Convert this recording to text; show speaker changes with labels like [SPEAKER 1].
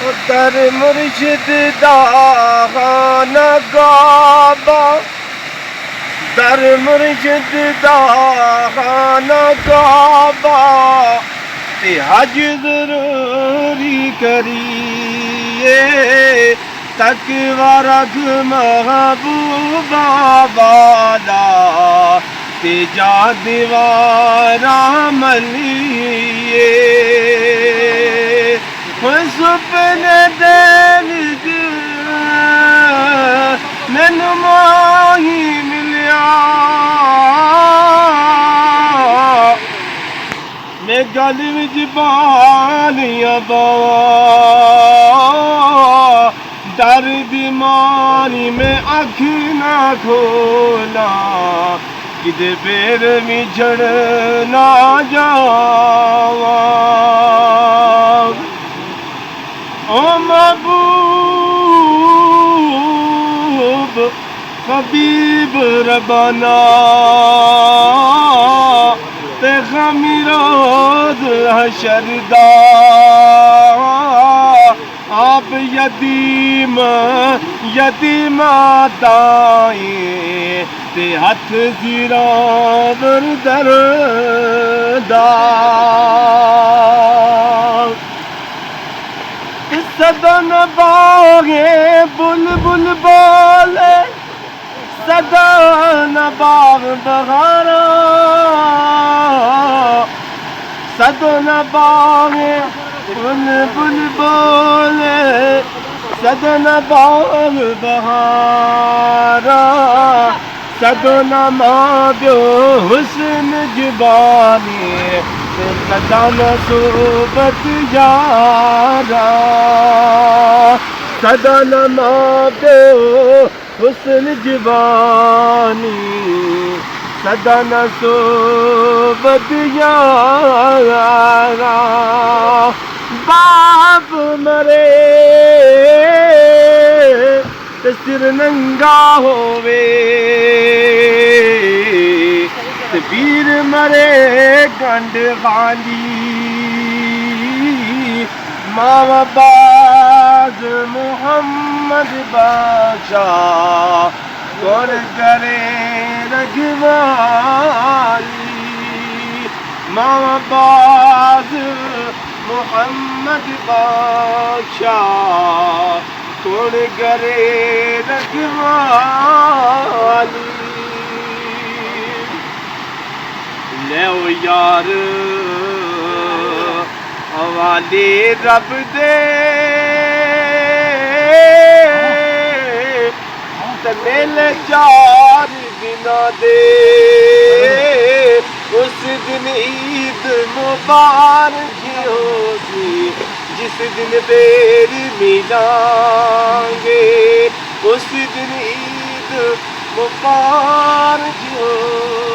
[SPEAKER 1] दर मुर्शिद दा खाना काबा, दर मुर्शिद दा खाना काबा, ते हज ज़रूरी करिए, तकवा रख महबूबा वाला, ते जा दीवारा मलिए। सुपने दे विच मैनू माही मिलिया, मैं गल विच बालियां बावां, डर दी मारी मैं अख ना खोला, किदे पैर विछड़ ना जावा। ओ महबूब हबीब रबाना, ते खमीरोज हशर दा, आप यतीम यतीमा ताई, ते हथ गिरावर दरदा। सदन बागे बुलबुल बोले, सदन बाग बहारा, सदन बागे बुलबुल बोले, सदन बाग बहारा, सदन माँ ब्यो हुस्न जुबानी, सदन सोबत यारा, सदन माँ ब्यो हुस्न जुबानी, सदन सोबत यारा। बाप मरे ते सिर नंगा होवे, ते वीर मरे गंढ खाली, मावा बाज मोहम्मद बादशाह, कौन करे रखवाली, मावा बाज मोहम्मद बादशाह, कौन करे रखवाली। ले ओ यार हवाले रब दे, ते मेले चार दिना दे, उस दिन ईद मुबारक होगी, जिस दिन फिर मिलांगे, उस दिन ईद मुबारक होगी।